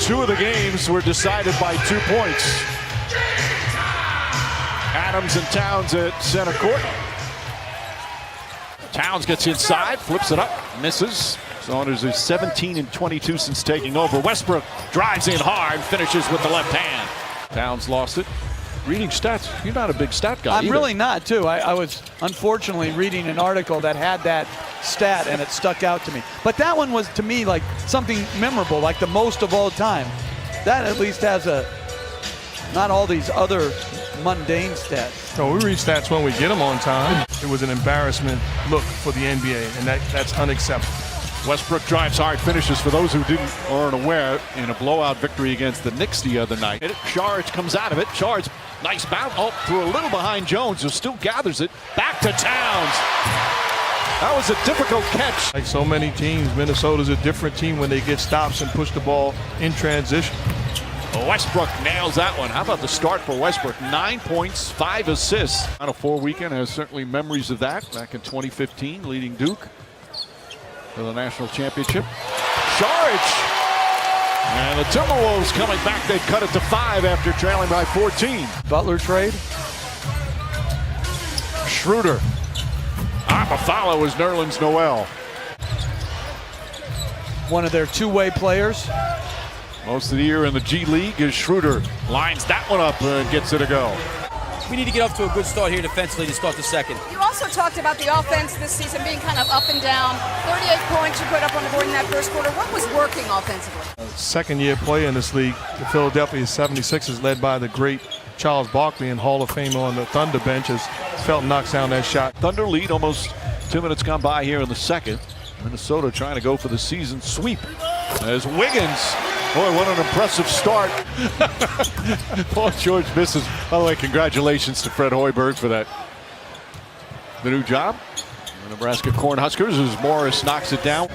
2 of the games were decided by 2 points. Adams and Towns at center court. Towns gets inside, flips it up, misses. Saunders is 17 and 22 since taking over. Westbrook drives in hard, finishes with the left hand. Towns lost it. Reading stats, you're not a big stat guy I'm either. really not, too. I was unfortunately reading an article that had that stat, and it stuck out to me. But that one was, to me, like something memorable, like the most of all time. That at least has not all these other mundane stats. So we read stats when we get them on time. It was an embarrassment look for the NBA, and that's unacceptable. Westbrook drives hard, finishes for those who aren't aware in a blowout victory against the Knicks the other night. Sharge comes out of it. Sharge, nice bounce. Oh, threw a little behind Jones, who still gathers it. Back to Towns. That was a difficult catch. Like so many teams, Minnesota's a different team when they get stops and push the ball in transition. Westbrook nails that one. How about the start for Westbrook? 9 points, 5 assists. On a 4 weekend, has certainly memories of that. Back in 2015, leading Duke to the national championship. Sharge! And the Timberwolves coming back. They cut it to 5 after trailing by 14. Butler trade. Schroeder. Amafala was Nerlens Noel. One of their two-way players. Most of the year in the G League as Schroeder lines that one up and gets it a go. We need to get off to a good start here defensively to start the second. You also talked about the offense this season being kind of up and down. 38 points you put up on the board in that first quarter. What was working offensively? Second-year player in this league, the Philadelphia 76ers, led by the great Charles Barkley and Hall of Famer on the Thunder bench, as Felton knocks down that shot. Thunder lead almost 2 minutes gone by here in the second. Minnesota trying to go for the season sweep. As Wiggins, boy, what an impressive start. Paul George misses. By the way, congratulations to Fred Hoiberg for that. The new job. The Nebraska Cornhuskers as Morris knocks it down.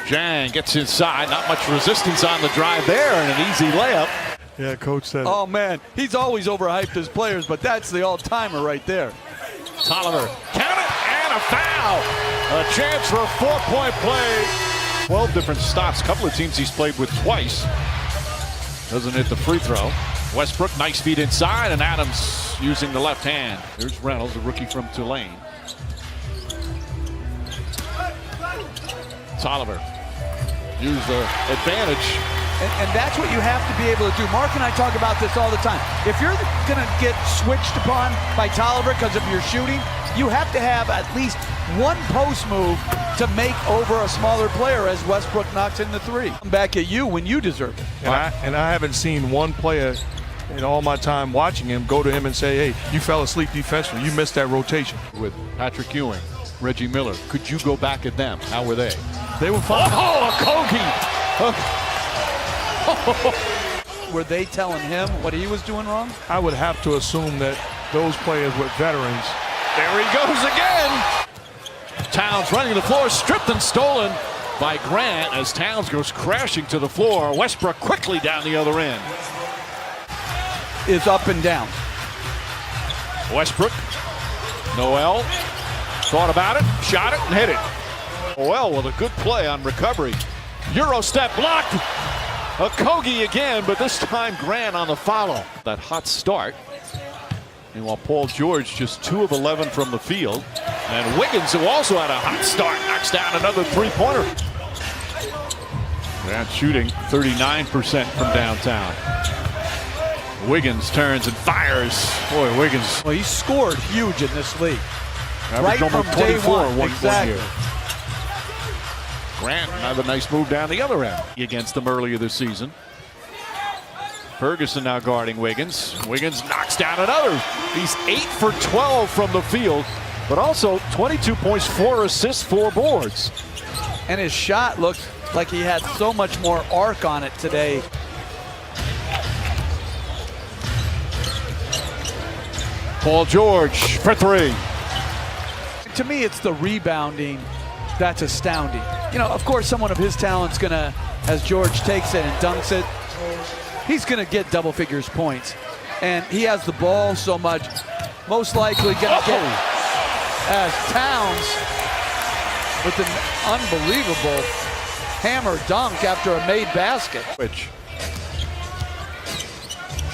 Jang gets inside. Not much resistance on the drive there, and an easy layup. Yeah, Coach said. Oh, man, he's always overhyped his players, but that's the all-timer right there. Tolliver, count it, and a foul. A chance for a 4-point play. 12 different stops. A couple of teams he's played with twice. Doesn't hit the free throw. Westbrook, nice feed inside, and Adams using the left hand. There's Reynolds, a rookie from Tulane. Tolliver, use the advantage. And that's what you have to be able to do. Mark and I talk about this all the time. If you're going to get switched upon by Tolliver because of your shooting, you have to have at least one post move to make over a smaller player as Westbrook knocks in the 3. I'm back at you when you deserve it. And I haven't seen one player in all my time watching him go to him and say, hey, you fell asleep defensively. You missed that rotation. With Patrick Ewing, Reggie Miller, could you go back at them? How were they? They were fine. Oh, a Kogi! Were they telling him what he was doing wrong? I would have to assume that those players were veterans. There he goes again. Towns running the floor, stripped and stolen by Grant as Towns goes crashing to the floor. Westbrook quickly down the other end. Is up and down. Westbrook, Noel, thought about it, shot it, and hit it. Noel with a good play on recovery. Euro step blocked. A Kogi again, but this time Grant on the follow. That hot start. And while Paul George just 2 of 11 from the field. And Wiggins, who also had a hot start, knocks down another 3-pointer. Grant shooting 39% from downtown. Wiggins turns and fires. Boy, Wiggins. Well, he scored huge in this league. Averaged Right almost from day 24 one. Exactly. year. Grant, another nice move down the other end against them earlier this season. Ferguson now guarding Wiggins. Wiggins knocks down another. He's 8 for 12 from the field, but also 22 points, 4 assists, 4 boards. And his shot looked like he had so much more arc on it today. Paul George for 3. To me, it's the rebounding that's astounding. You know, of course, someone of his talent's gonna, as George takes it and dunks it, he's gonna get double figures points. And he has the ball so much, most likely gonna get as Towns with the unbelievable hammer dunk after a made basket. Which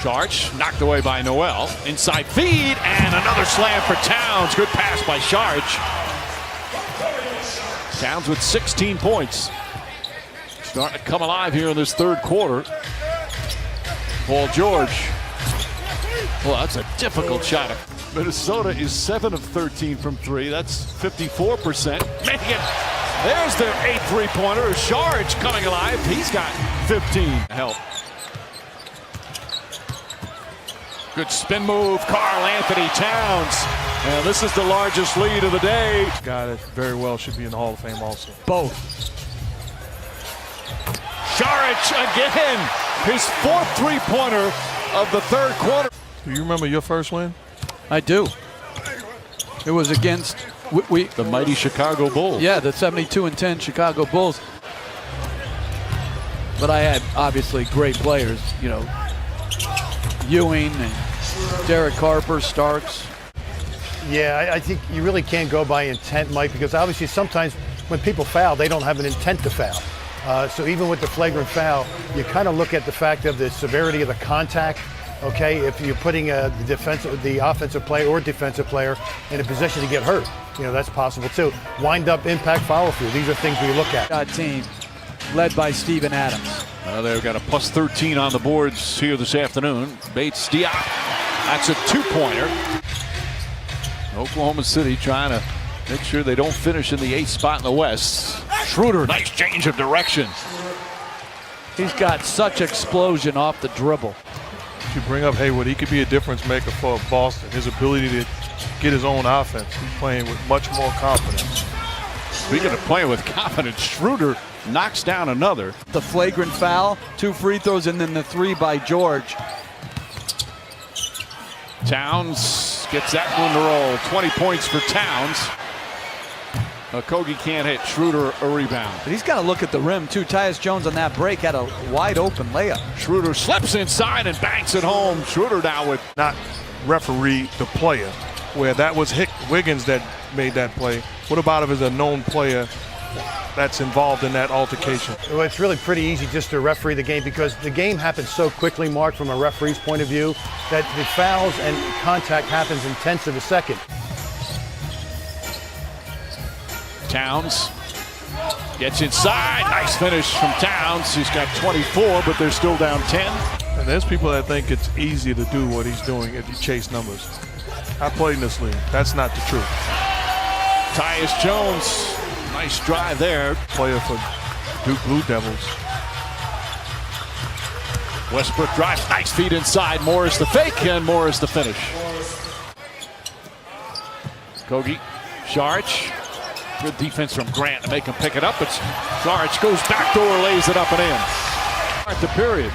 Sharch knocked away by Noel. Inside feed and another slam for Towns. Good pass by Sharch. Towns with 16 points. Starting to come alive here in this third quarter. Paul George. Well, that's a difficult shot. Minnesota is 7 of 13 from 3. That's 54%. Making it. There's their 8th three-pointer. Sharch coming alive. He's got 15. Help. Good spin move. Karl Anthony Towns. And this is the largest lead of the day. Guy that very well should be in the Hall of Fame also. Both. Sharch again. His 4th three-pointer of the third quarter. Do you remember your first win? I do. It was against The mighty Chicago Bulls. Yeah, the 72-10 Chicago Bulls. But I had obviously great players, you know, Ewing and Derek Harper, Starks. Yeah, I think you really can't go by intent, Mike, because obviously sometimes when people foul, they don't have an intent to foul. So even with the flagrant foul, you kind of look at the fact of the severity of the contact. Okay, if you're putting the offensive player or defensive player in a position to get hurt, you know, that's possible too. Wind up, impact, follow through. These are things we look at. Team led by Steven Adams. They've got a plus 13 on the boards here this afternoon. Bates Diop. That's a 2-pointer. Oklahoma City trying to make sure they don't finish in the 8th spot in the West. Schroeder, nice change of direction. He's got such explosion off the dribble. You bring up Hayward, he could be a difference maker for Boston. His ability to get his own offense. He's playing with much more confidence. Speaking of playing with confidence, Schroeder knocks down another. The flagrant foul, 2 free throws, and then the 3 by George. Towns gets that one to roll. 20 points for Towns. Kogi can't hit. Schroeder a rebound. But he's got to look at the rim too. Tyus Jones on that break had a wide open layup. Schroeder slips inside and banks it home. Schroeder now with not referee the player, where that was Wiggins that made that play. What about if it's a known player that's involved in that altercation? Well, it's really pretty easy just to referee the game because the game happens so quickly, Mark, from a referee's point of view, that the fouls and contact happens in tenths of a second. Towns gets inside. Nice finish from Towns. He's got 24, but they're still down 10. And there's people that think it's easy to do what he's doing if you chase numbers. I played in this league. That's not the truth. Tyus Jones, nice drive there. Player for Duke Blue Devils. Westbrook drives, nice feed inside. Morris the fake and Morris the finish. Kogi, Sharch. Good defense from Grant to make him pick it up. It's Sharch goes backdoor, lays it up and in. At the period.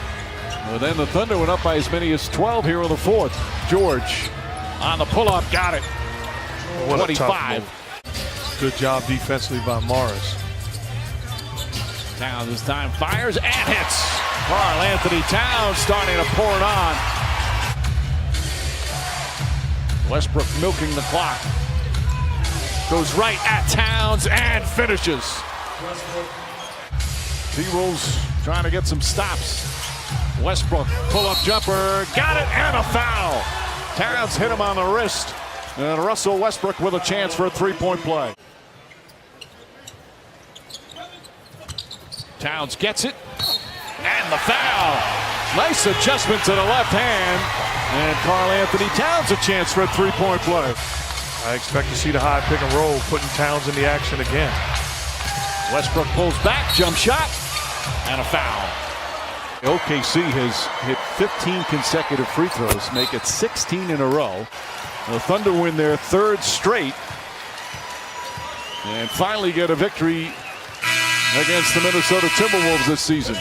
Well, then the Thunder went up by as many as 12 here in the 4th. George on the pull-up, got it. What 25. Good job defensively by Morris. Towns this time fires and hits. Karl Anthony Towns starting to pour it on. Westbrook milking the clock. Goes right at Towns and finishes. T-Wolves trying to get some stops. Westbrook pull-up jumper, got it, and a foul. Towns hit him on the wrist. And Russell Westbrook with a chance for a 3-point play. Towns gets it, and the foul. Nice adjustment to the left hand. And Karl Anthony Towns a chance for a 3-point play. I expect to see the high pick and roll, putting Towns in the action again. Westbrook pulls back, jump shot, and a foul. OKC has hit 15 consecutive free throws, make it 16 in a row. The Thunder win their 3rd straight and finally get a victory against the Minnesota Timberwolves this season.